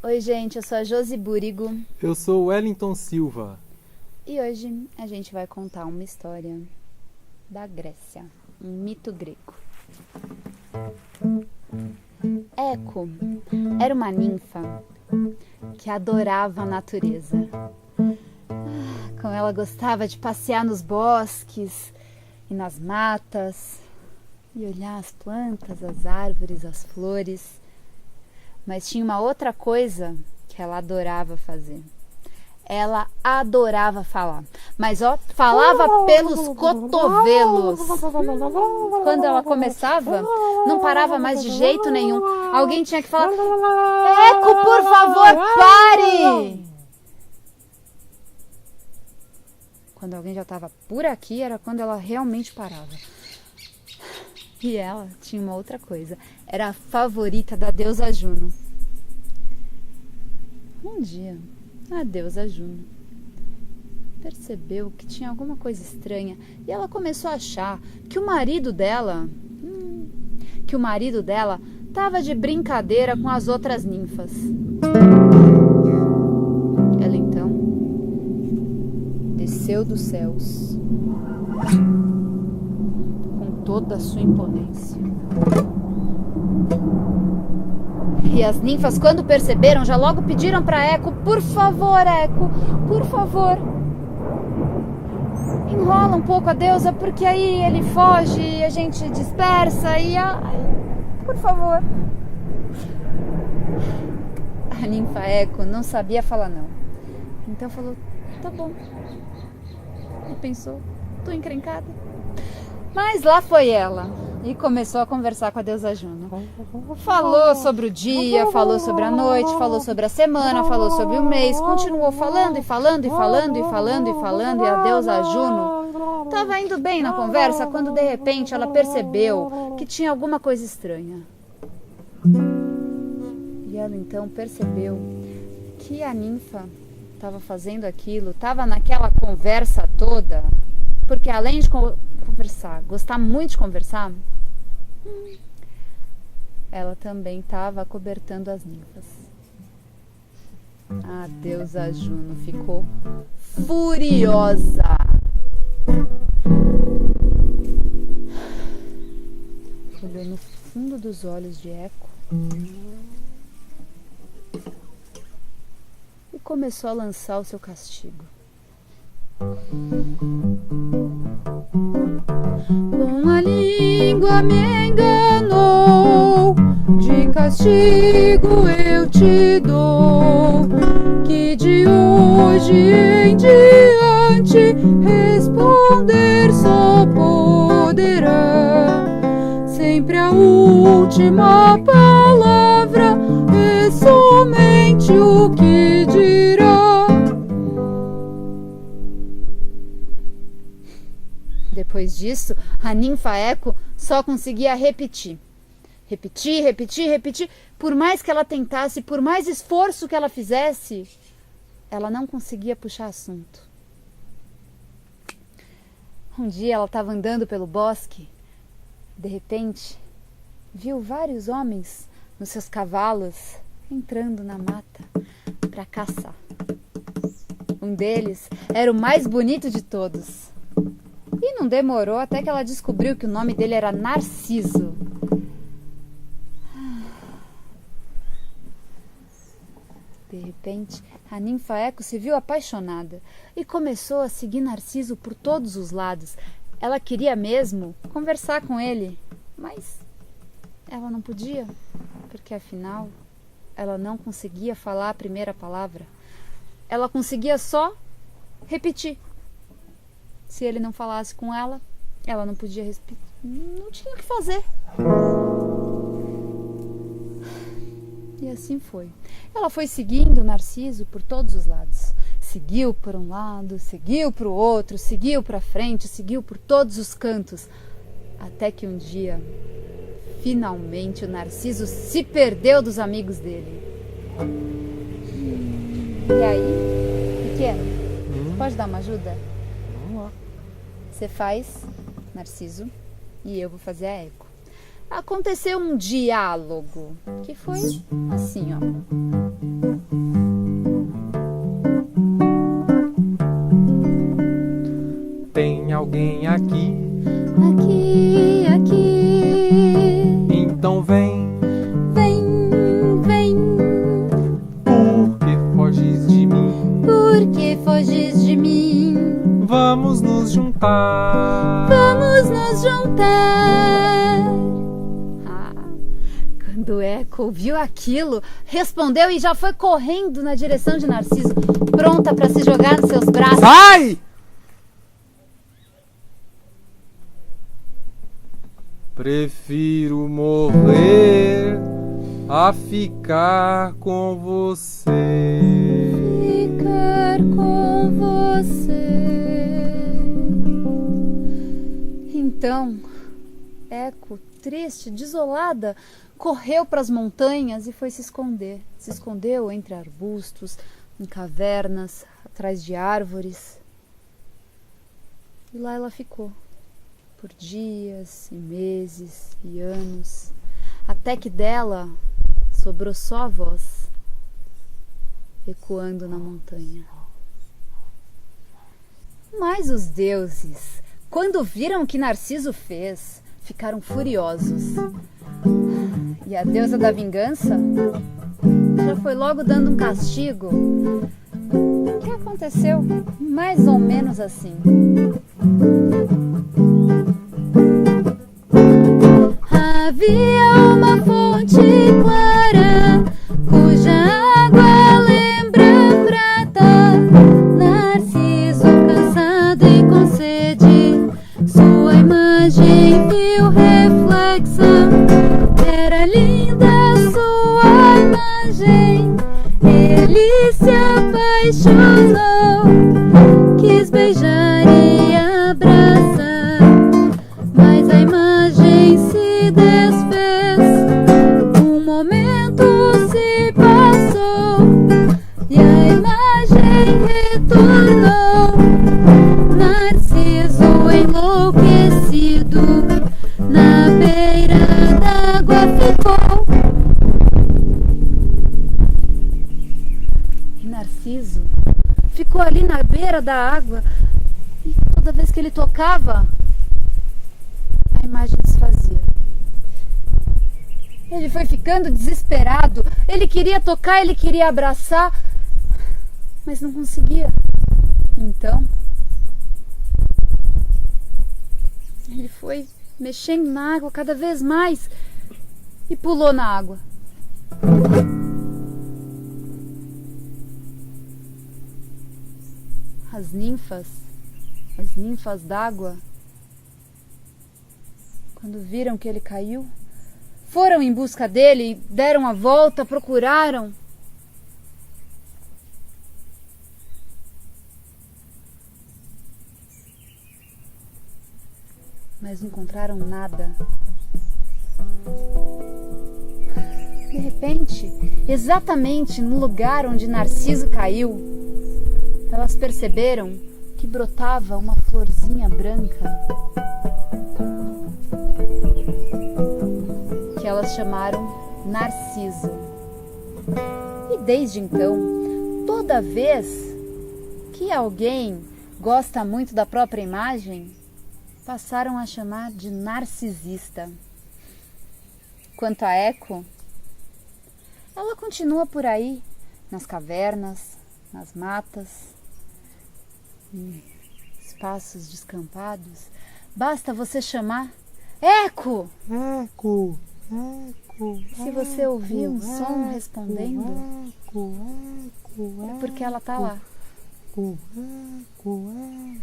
Oi, gente, eu sou a Josi Búrigo Eu sou o Wellington Silva. e hoje a gente vai contar uma história da Grécia, um mito grego. Eco era uma ninfa que adorava a natureza. Como ela gostava de passear nos bosques e nas matas e olhar as plantas, as árvores, as flores. Mas tinha uma outra coisa que ela adorava fazer. Ela adorava falar, mas falava pelos cotovelos. Quando ela começava, não parava mais de jeito nenhum. Alguém tinha que falar: Eco, por favor, pare! Quando alguém já estava por aqui, era quando ela realmente parava. E ela tinha uma outra coisa, era a favorita da deusa Juno. Um dia, a deusa Juno percebeu que tinha alguma coisa estranha e ela começou a achar que o marido dela estava de brincadeira com as outras ninfas. Ela então desceu dos céus com toda a sua imponência. E as ninfas, quando perceberam, já logo pediram para Eco: por favor, Eco, por favor, enrola um pouco a deusa, porque aí ele foge e a gente dispersa e por favor. A ninfa Eco não sabia falar não. Então falou: tá bom. E pensou: tô encrencada. Mas lá foi ela e começou a conversar com a deusa Juno. Falou sobre o dia, falou sobre a noite, falou sobre a semana, falou sobre o mês. Continuou falando e falando e falando e falando e falando. E a deusa Juno estava indo bem na conversa quando de repente ela percebeu que tinha alguma coisa estranha. E ela então percebeu que a ninfa estava fazendo aquilo, estava naquela conversa toda, porque além de conversar, gostar muito de conversar, ela também estava acobertando as ninfas. A deusa Juno ficou furiosa. Olhou no fundo dos olhos de Eco e começou a lançar o seu castigo. Com a língua me enganou, de castigo eu te dou, que de hoje em diante responder só poderá. Sempre a última palavra é somente o que dirá. Depois disso, a ninfa Eco só conseguia repetir. Repetir. Por mais que ela tentasse, por mais esforço que ela fizesse, ela não conseguia puxar assunto. Um dia ela estava andando pelo bosque. De repente, viu vários homens nos seus cavalos entrando na mata para caçar. Um deles era o mais bonito de todos. E não demorou até que ela descobriu que o nome dele era Narciso. De repente, a ninfa Eco se viu apaixonada e começou a seguir Narciso por todos os lados. Ela queria mesmo conversar com ele, mas ela não podia, porque afinal ela não conseguia falar a primeira palavra. Ela conseguia só repetir. Se ele não falasse com ela, ela não podia respirar. Não tinha o que fazer. E assim foi. Ela foi seguindo o Narciso por todos os lados. Seguiu por um lado, seguiu para o outro, seguiu para frente, seguiu por todos os cantos. Até que um dia, finalmente, o Narciso se perdeu dos amigos dele. E aí, pequeno, você pode dar uma ajuda? Você faz Narciso e eu vou fazer a Eco. Aconteceu um diálogo que foi assim, ó. juntar. Vamos nos juntar. Quando Eco viu aquilo, respondeu e já foi correndo na direção de Narciso, pronta para se jogar nos seus braços. Sai! Prefiro morrer a ficar com você. Ficar com você. Então, Eco, triste, desolada, correu para as montanhas e foi se esconder. Se escondeu entre arbustos, em cavernas, atrás de árvores. E lá ela ficou, por dias e meses e anos, até que dela sobrou só a voz, ecoando na montanha. Mas os deuses, quando viram o que Narciso fez, ficaram furiosos. E a deusa da vingança já foi logo dando um castigo. O que aconteceu? Mais ou menos assim. Havia uma fonte clara, cuja água lembra prata. Narciso, cansado e com sede, sua imagem viu reflexão. Era linda sua imagem, ele se apaixonou, quis beijar e abraçar, mas a imagem se desfez. Um momento se passou e a imagem retornou. Narciso enlouquecido na beira d'água ficou. E Narciso ficou ali na beira da água e toda vez que ele tocava, a imagem desfazia. Ele foi ficando desesperado. Ele queria tocar, ele queria abraçar, mas não conseguia. Então, ele foi mexendo na água cada vez mais e pulou na água. As ninfas d'água, quando viram que ele caiu, foram em busca dele, deram a volta, procuraram. Mas não encontraram nada. De repente, exatamente no lugar onde Narciso caiu, elas perceberam que brotava uma florzinha branca, que elas chamaram Narciso. E desde então, toda vez que alguém gosta muito da própria imagem, passaram a chamar de narcisista. Quanto a Eco, ela continua por aí, nas cavernas, nas matas, em espaços descampados. Basta você chamar Eco! Eco, eco. Se você ouvir um som respondendo, é porque ela está lá. Eco, eco, eco.